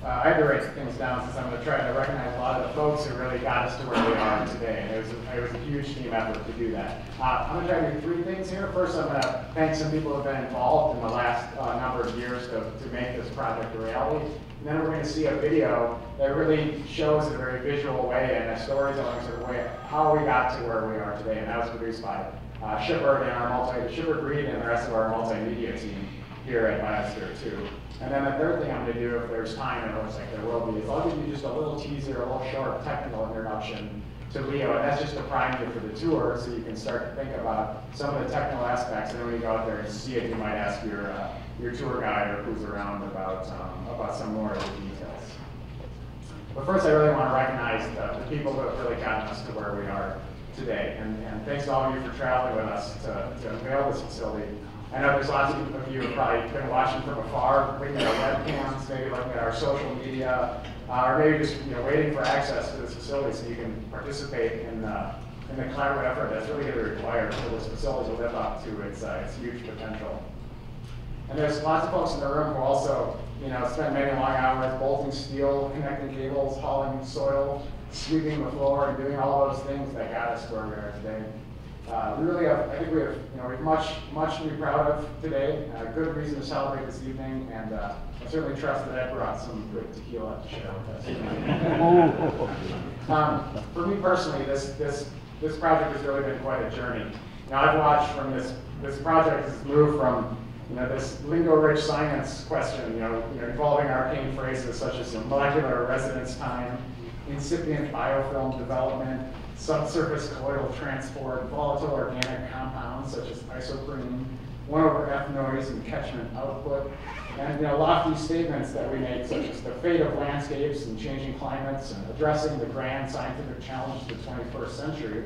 I had to write things down since I'm going to try to recognize a lot of the folks who really got us to where we are today. And it was a huge team effort to do that. I'm going to try to do three things here. First, I'm going to thank some people who have been involved in the last number of years to make this project a reality. And then we're going to see a video that really shows in a very visual way and a storytelling sort of way how we got to where we are today. And that was produced by Shepard and Shepard Reed and the rest of our multimedia team here at Biosphere 2. And then the third thing I'm going to do, if there's time, and it looks like there will be, is I'll give you just a little teaser, a little short technical introduction to Leo, and that's just to prime you for the tour, so you can start to think about some of the technical aspects, and then when you go out there and see it, you might ask your tour guide or who's around about some more of the details. But first, I really want to recognize the people who have really gotten us to where we are today, and thanks to all of you for traveling with us to unveil this facility. I know there's lots of you who have probably been watching from afar, looking at our webcams, maybe looking at our social media, or maybe just waiting for access to this facility so you can participate in the collaborative effort that's really going to be required for this facility to live up to its huge potential. And there's lots of folks in the room who also spend many long hours bolting steel, connecting cables, hauling soil, sweeping the floor, and doing all those things that got us where we are today. We really have, I think we have much to be proud of today. Good reason to celebrate this evening, and I certainly trust that Ed brought some good tequila to share with us. For me personally, this project has really been quite a journey. I've watched from this project has moved from this lingo-rich science question, involving arcane phrases such as molecular residence time, incipient biofilm development, subsurface colloidal transport, volatile organic compounds such as isoprene, 1/F noise and catchment output, and lofty statements that we make such as the fate of landscapes and changing climates and addressing the grand scientific challenge of the 21st century.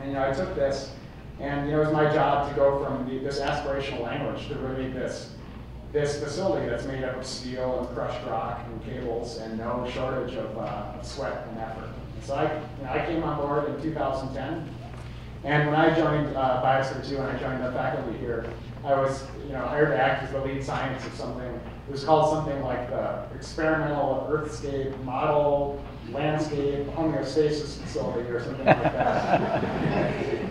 And I took this, and it was my job to go from this aspirational language to really this facility that's made up of steel and crushed rock and cables and no shortage of sweat and effort. So I came on board in 2010, and when I joined Biosphere 2 and I joined the faculty here, I was hired to act as the lead scientist of something. It was called something like the Experimental Earthscape Model Landscape Homeostasis Facility or something like that.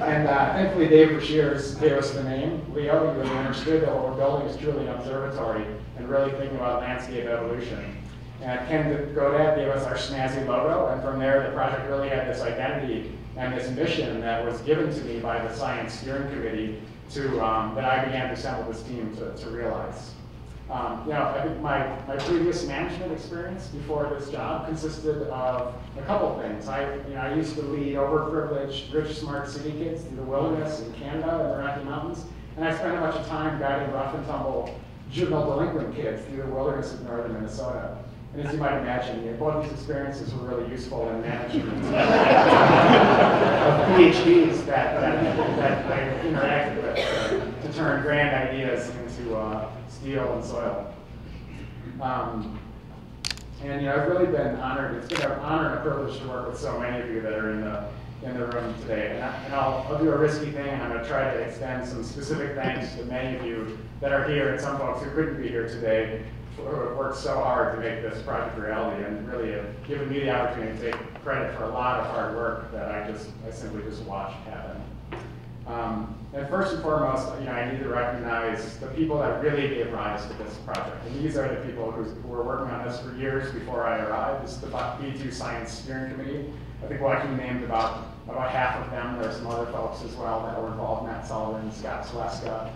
And thankfully Dave Brashears gave us the name. Leo, he really understood that what we're building is truly an observatory and really thinking about landscape evolution. And Ken Godad gave us our snazzy logo, and from there the project really had this identity and this mission that was given to me by the Science Steering Committee that I began to assemble this team to realize. I think my previous management experience before this job consisted of a couple things. I used to lead overprivileged, rich, smart city kids through the wilderness in Canada and the Rocky Mountains, and I spent a bunch of time guiding rough and tumble juvenile delinquent kids through the wilderness of northern Minnesota. And as you might imagine, both these experiences were really useful in management of PhDs that I interacted with to turn grand ideas into steel and soil. And I've really been honored. It's been an honor and a privilege to work with so many of you that are in the room today. And I'll do a risky thing, and I'm going to try to extend some specific thanks to many of you that are here and some folks who couldn't be here today, who have worked so hard to make this project a reality and really have given me the opportunity to take credit for a lot of hard work that I simply just watched happen. And first and foremost, I need to recognize the people that really gave rise to this project. And these are the people who were working on this for years before I arrived. This is the B2 Science Steering Committee. I think Joaquin named about half of them. There are some other folks as well that were involved, Matt Sullivan, Scott Sleska.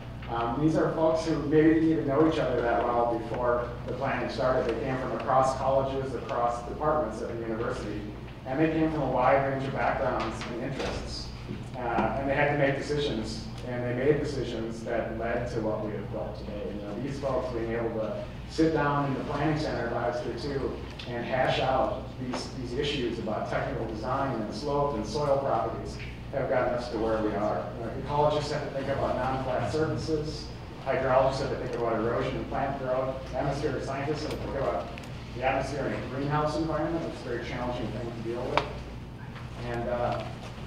These are folks who maybe didn't even know each other that well before the planning started. They came from across colleges, across departments at the university, and they came from a wide range of backgrounds and interests. And they had to make decisions, and they made decisions that led to what we have built today. These folks being able to sit down in the planning center at Biosphere 2 and hash out these issues about technical design and slope and soil properties have gotten us to where we are. Ecologists have to think about non-flat surfaces. Hydrologists have to think about erosion and plant growth. Atmospheric scientists have to think about the atmosphere in a greenhouse environment, which is a very challenging thing to deal with.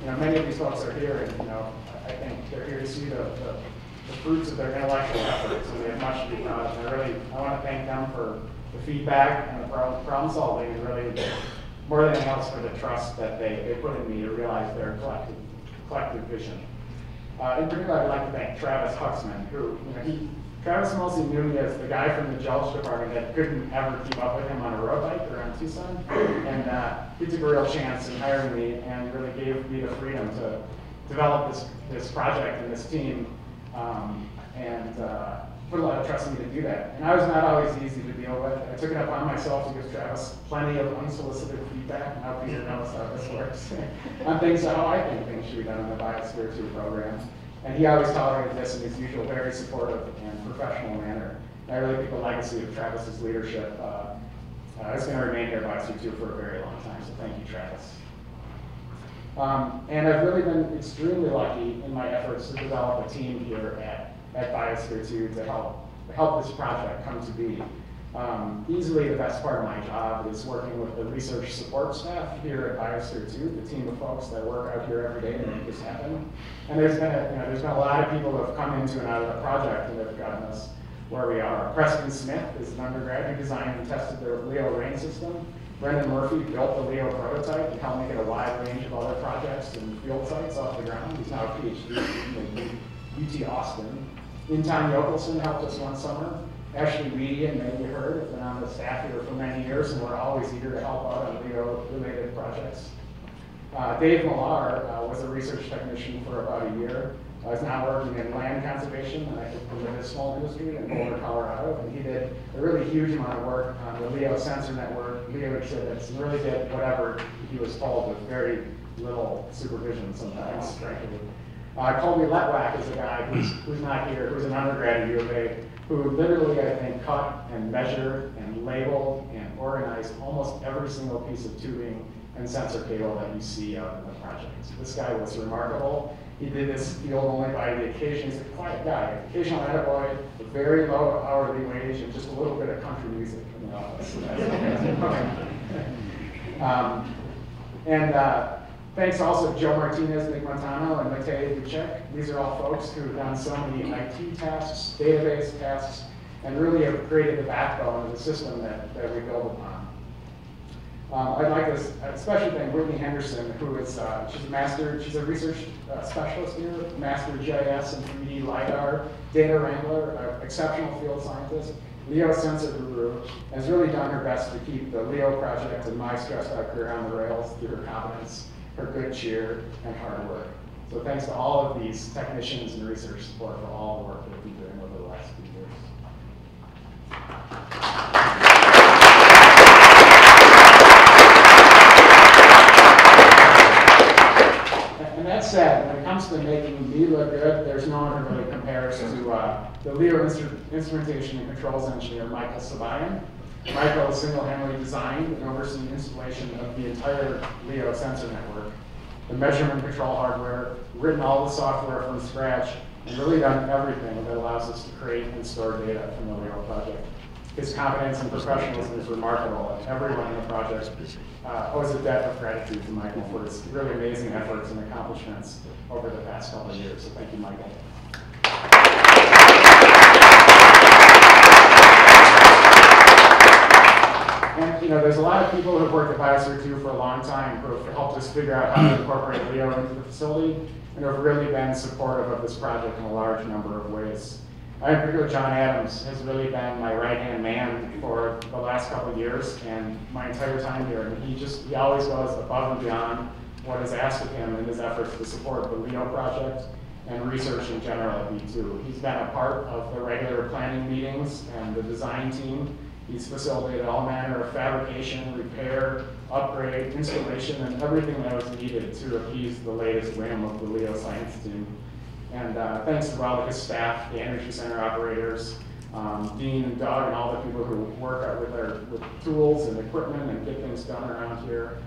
And many of these folks are here, and I think they're here to see the the fruits of their intellectual efforts, and they have much to be proud of. And I want to thank them for the feedback and the problem solving, and really, more than anything else, for the trust that they put in me to realize their collective vision. In particular, I'd like to thank Travis Huxman, who, Travis mostly knew me as the guy from the Gulch department that couldn't ever keep up with him on a road bike around Tucson. And he took a real chance in hiring me and really gave me the freedom to develop this project and this team, and put a lot of trust in me to do that. And I was not always easy to deal with. I took it up on myself to give Travis plenty of unsolicited feedback on how Peter knows how this works, on things, how I think things should be done in the Biosphere 2 program. And he always tolerated this in his usual very supportive and professional manner. And I really think the legacy of Travis's leadership is going to remain here at Biosphere 2 for a very long time, so thank you, Travis. And I've really been extremely lucky in my efforts to develop a team here at Biosphere 2 to help this project come to be. Easily the best part of my job is working with the research support staff here at Biosphere 2, the team of folks that work out here every day to make this happen. And there's been a lot of people who have come into and out of the project and have gotten us where we are. Preston Smith is an undergrad who designed and tested the Leo rain system. Brendan Murphy built the Leo prototype and helped make it a wide range of other projects and field sites off the ground. He's now a PhD student at UT Austin. Intan Yokelson helped us one summer. Ashley Weedy and maybe you heard, have been on the staff here for many years, and we're always eager to help out on Leo-related projects. Dave Millar was a research technician for about a year. He's now working in land conservation in the medicinal industry in Boulder, Colorado, and he did a really huge amount of work on the Leo sensor network, Leo exhibits, and really did whatever he was told with very little supervision sometimes, frankly. Colby Letwack is a guy who's not here, who's an undergrad at U of A, who literally, I think, cut and measured and labeled and organized almost every single piece of tubing and sensor cable that you see out in the project. This guy was remarkable. He did this field only by the occasion. He's a quiet guy, occasional attaboy, a very low hourly wage, and just a little bit of country music in the office. Thanks also to Joe Martinez, Nick Montano, and Matej Duchek. These are all folks who have done so many IT tasks, database tasks, and really have created the backbone of the system that we build upon. I'd like to especially thank Whitney Henderson, who is she's a research specialist here, master GIS and 3D LiDAR, data wrangler, exceptional field scientist, Leo sensor guru, has really done her best to keep the Leo project and my stressed out career on the rails through her competence, her good cheer, and hard work. So thanks to all of these technicians and research support for all the work that we've been doing over the last few years. And that said, when it comes to making me look good, there's no one who really compares to the Leo instrumentation and controls engineer, Michael Sabayan. Michael single-handedly designed and overseen installation of the entire Leo sensor network, the measurement control hardware, written all the software from scratch, and really done everything that allows us to create and store data from the Leo project. His competence and professionalism is remarkable, and everyone in the project owes a debt of gratitude to Michael for his really amazing efforts and accomplishments over the past couple of years. So thank you, Michael. And there's a lot of people who have worked at Biosphere 2 for a long time who have helped us figure out how to incorporate Leo into the facility, and have really been supportive of this project in a large number of ways. In particular, John Adams has really been my right-hand man for the last couple of years and my entire time here. And he always goes above and beyond what is asked of him in his efforts to support the Leo project and research in general at B2. He's been a part of the regular planning meetings and the design team. He's facilitated all manner of fabrication, repair, upgrade, installation, and everything that was needed to appease the latest whim of the Leo science team. And thanks to all of his staff, the Energy Center operators, Dean and Doug, and all the people who work out with tools and equipment and get things done around here.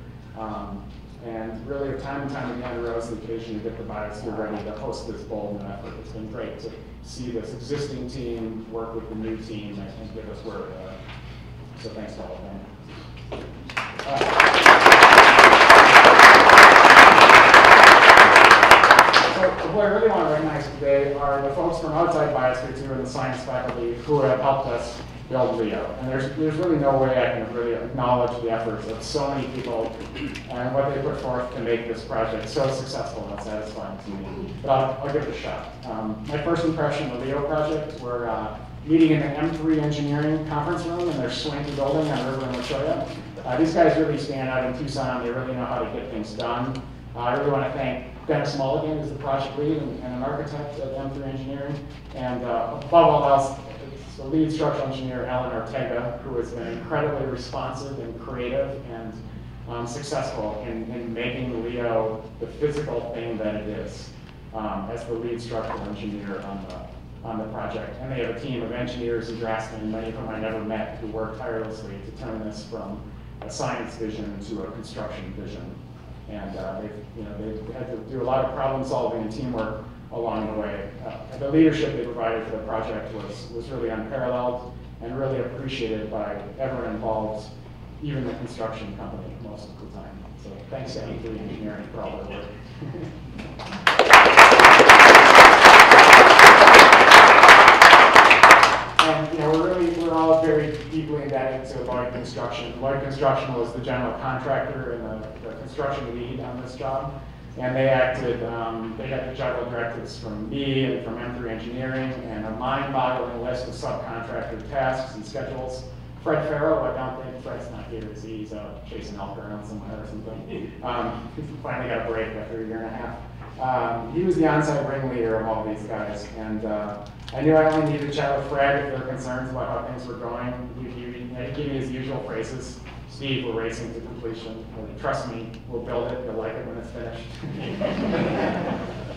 And really, time and time again, rose the occasion to get the Biosphere ready to host this bold effort. It's been great to see this existing team work with the new team and get us where we are. So thanks to all of them. So what I really want to recognize today are are the folks from outside Biosphere 2 and the science faculty who have helped us build LEO. And there's really no way I can really acknowledge the efforts of so many people and what they put forth to make this project so successful and satisfying to me. But I'll give it a shot. My first impression of the LEO project were meeting in the M3 Engineering conference room in their swanky building on River in Lachoya. These guys really stand out in Tucson. They really know how to get things done. I really want to thank Dennis Mulligan, who's the project lead and an architect at M3 Engineering. And above all else, it's the lead structural engineer, Alan Ortega, who has been incredibly responsive and creative and successful in making LEO the physical thing that it is as the lead structural engineer on the project. And they have a team of engineers and draftsmen, many of whom I never met, who work tirelessly to turn this from a science vision to a construction vision. And they've had to do a lot of problem solving and teamwork along the way. The leadership they provided for the project was really unparalleled and really appreciated by everyone involved, even the construction company most of the time. So thanks to M3 Engineering for all their work. And we're all very deeply indebted to Lloyd Construction. Lloyd Construction was the general contractor and the construction lead on this job. And they got to juggle directives from me and from M3 Engineering and a mind-boggling list of subcontractor tasks and schedules. Fred Farrow, I don't think Fred's not here, he's out chasing elk around somewhere or something. He finally got a break after a year and a half. He was the on-site ringleader of all these guys, and I knew I only needed to chat with Fred if there were concerns about how things were going. He'd give me his usual phrases. Steve, we're racing to completion. Trust me, we'll build it. You'll like it when it's finished.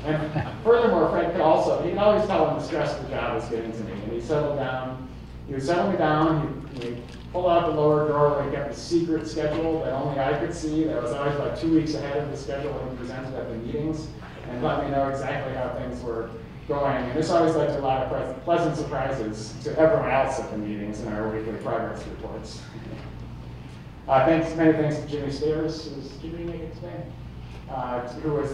And furthermore, Fred could always tell when the stress of the job was getting to me. And he settled down. He would settle me down. He'd pull out the lower drawer where he kept a secret schedule that only I could see. That was always about 2 weeks ahead of the schedule when he presented at the meetings, and let me know exactly how things were going. And this always led to a lot of pleasant surprises to everyone else at the meetings and our weekly progress reports. Many thanks to Jimmy Stairs, who's Jimmy make it today, who was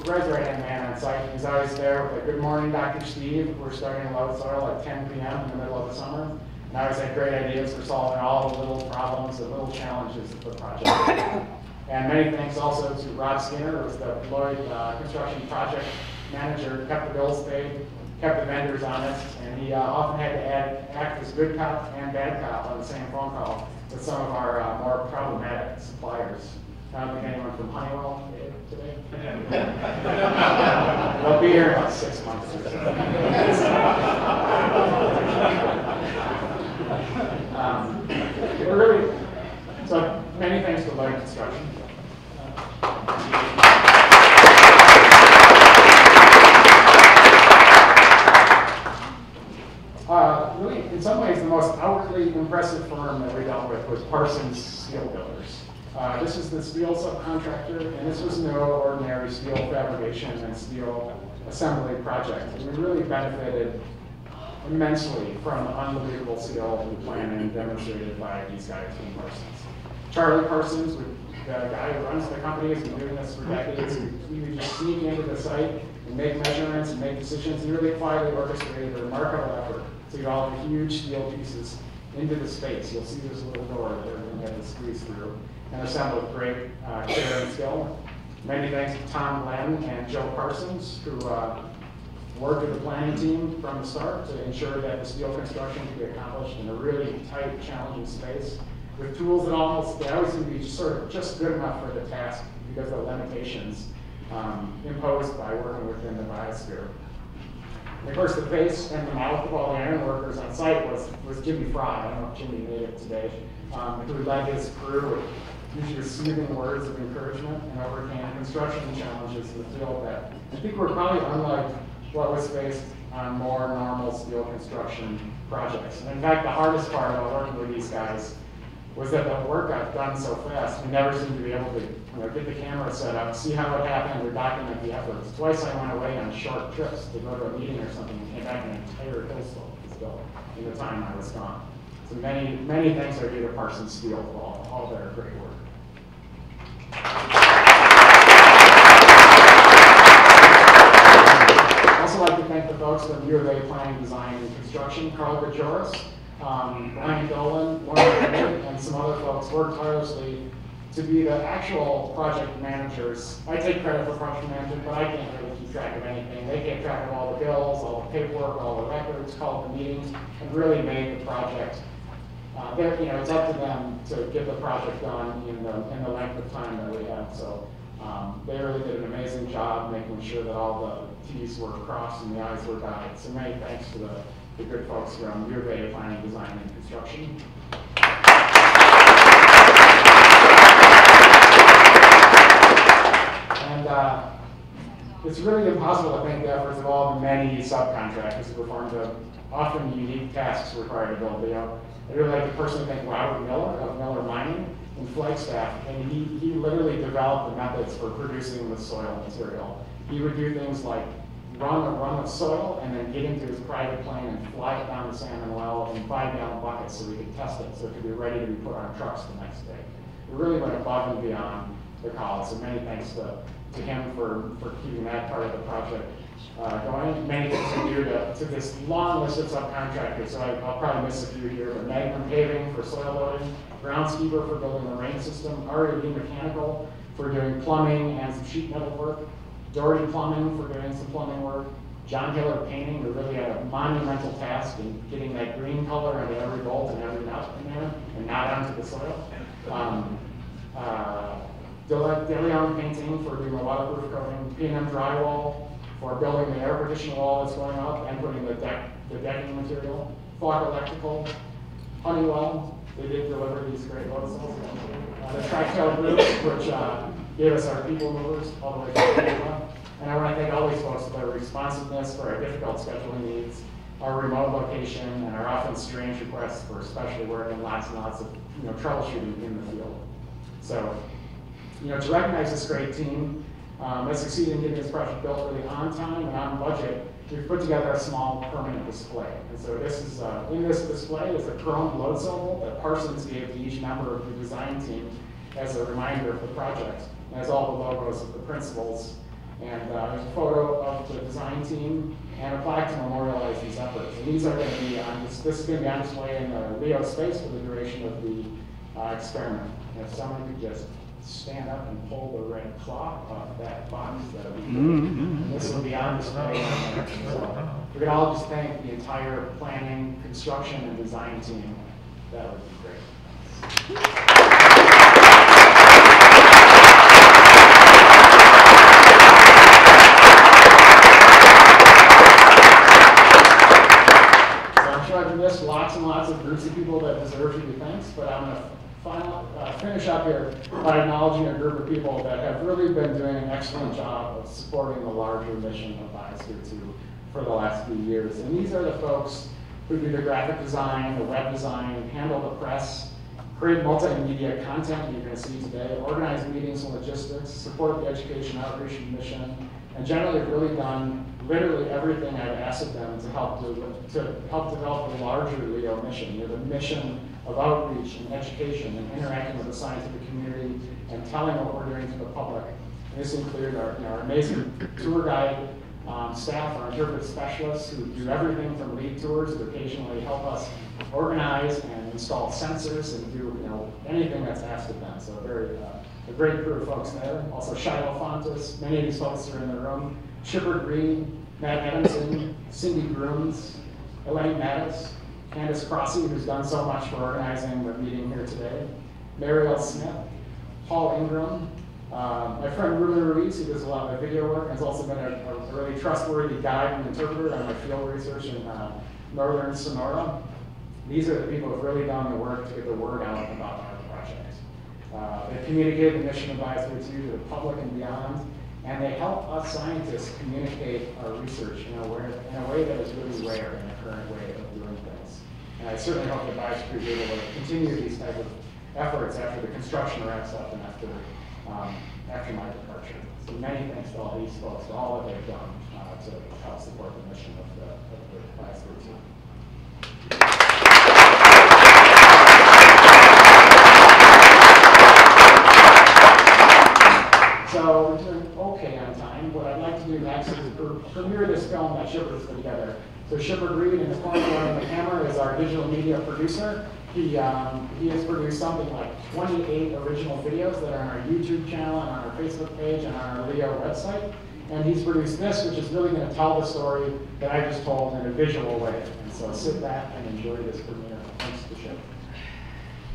Fred's right-hand man on site. He's always there with a good morning, Dr. Steve. We're starting to load soil at 10 p.m. in the middle of the summer. And I always had great ideas for solving all the little problems and little challenges of the project. And many thanks also to Rob Skinner, who was the Lloyd construction project manager, kept the bills paid, kept the vendors honest, and he often had to act as good cop and bad cop on the same phone call with some of our more problematic suppliers. I don't think anyone from Honeywell today. They'll be here in about 6 months or so. So many thanks to Lloyd Construction. Really, in some ways, the most outwardly impressive firm that we dealt with was Parsons Steel Builders. This is the steel subcontractor, and this was no ordinary steel fabrication and steel assembly project. We really benefited immensely from the unbelievable steel planning demonstrated by these guys from Parsons. Charlie Parsons, the guy who runs the company, has been doing this for decades. He would just sneak into the site and make measurements and make decisions and really quietly orchestrated a remarkable effort to get all the huge steel pieces into the space. You'll see there's a little door that everyone had to squeeze through and assemble with great care and skill. Many thanks to Tom Glenn and Joe Parsons, who worked with the planning team from the start to ensure that the steel construction could be accomplished in a really tight, challenging space with tools that always seem to be just good enough for the task because of the limitations imposed by working within the biosphere. And of course, the face and the mouth of all the iron workers on site was Jimmy Fry. I don't know if Jimmy made it today, who led his crew with usually soothing words of encouragement and overcame construction challenges in the field that I think were probably unlike what was faced on more normal steel construction projects. And in fact, the hardest part about working with these guys was that the work got done so fast. We never seemed to be able to get the camera set up, see how it happened, or document the efforts. Twice I went away on short trips to go to a meeting or something and came back and an entire hill slope was built in the time I was gone. So many thanks are due to Parsons Steel for all their great work. I'd also like to thank the folks from U of A Planning, Design, and Construction, Carl Bajoris, Ryan Dolan, Warren Lee, and some other folks worked tirelessly to be the actual project managers. I take credit for project management, but I can't really keep track of anything. They kept track of all the bills, all the paperwork, all the records, called the meetings, and really made the project. It's up to them to get the project done in the length of time that we have. So they really did an amazing job making sure that all the T's were crossed and the I's were dotted. So many thanks to the good folks from U of A Planning, Design, and Construction. And it's really impossible to thank the efforts of all the many subcontractors who performed the often unique tasks required to build Leo. I'd really like to personally thank Robert Miller of Miller Mining and Flagstaff, and he literally developed the methods for producing the soil material. He would do things like run the soil and then get into his private plane and fly it down the salmon well in 5-gallon buckets so we could test it so it could be ready to be put on trucks the next day. It really went above and beyond the call, so many thanks to him for keeping that part of the project going. Many thanks to you to this long list of subcontractors, so I'll probably miss a few here, but Magnum Paving for soil loading, Groundskeeper for building the rain system, RED Mechanical for doing plumbing and some sheet metal work, Doherty Plumbing for doing some plumbing work, John Hiller Painting, who really had a monumental task in getting that green color into every bolt and every nut in there and not onto the soil. DeLong Painting for doing the waterproof coating, P&M Drywall for building the air partition wall that's going up and putting the decking material, Falk Electrical, Honeywell, they did deliver these great load cells. The Tri-Tail Group, which gave us our people movers all the way to the And I want to thank all these folks for their responsiveness for our difficult scheduling needs, our remote location, and our often strange requests for specialty work and lots of troubleshooting in the field. So, to recognize this great team that succeeded in getting this project built really on time and on budget, we've put together a small permanent display. And so this is, in this display is a chrome load symbol that Parsons gave to each member of the design team as a reminder of the project. It has all the logos of the principals. And there's a photo of the design team and a plaque to memorialize these efforts. And these are going to be on this is going to be on display in the Leo space for the duration of the experiment. And if someone could just stand up and pull the red cloth off that box, that would be good. And this will be on display. So we could all just thank the entire planning, construction, and design team. That would be great. I've missed lots and lots of groups of people that deserve to be thanks, but I'm going to finish up here by acknowledging a group of people that have really been doing an excellent job of supporting the larger mission of Biosphere 2 for the last few years. And these are the folks who do the graphic design, the web design, handle the press, create multimedia content you're going to see today, organize meetings and logistics, support the education outreach mission, and generally have really done literally everything I've asked of them to help develop the larger Leo mission. The mission of outreach and education and interacting with the scientific community and telling what we're doing to the public. And this includes our amazing tour guide staff, our interpretive specialists who do everything from lead tours to occasionally help us organize and install sensors and do anything that's asked of them. So a great crew of folks there. Also Shiloh Fontes, many of these folks are in the room. Chipper Green, Matt Adamson, Cindy Grooms, Elaine Mattis, Candace Crossy, who's done so much for organizing the meeting here today, Mariel Smith, Paul Ingram, my friend Ruben Ruiz, who does a lot of my video work, has also been a really trustworthy guide and interpreter on my field research in northern Sonora. These are the people who have really done the work to get the word out about our project. They communicated the mission of Biosphere 2 to the public and beyond, and they help us scientists communicate our research in a way that is really rare in the current way of doing things. And I certainly hope that Biosphere will be able to continue these type of efforts after the construction wraps up and after my departure. So many thanks to all these folks for all that they've done to help support the mission of the Biosphere 2. So we're doing okay on time. What I'd like to do next is a group premiere this film that Shipper's put together. So Shipper Reed in the corner behind the camera is our digital media producer. He has produced something like 28 original videos that are on our YouTube channel and on our Facebook page and on our Leo website. And he's produced this, which is really going to tell the story that I just told in a visual way. And so sit back and enjoy this premiere. Thanks to Shipper.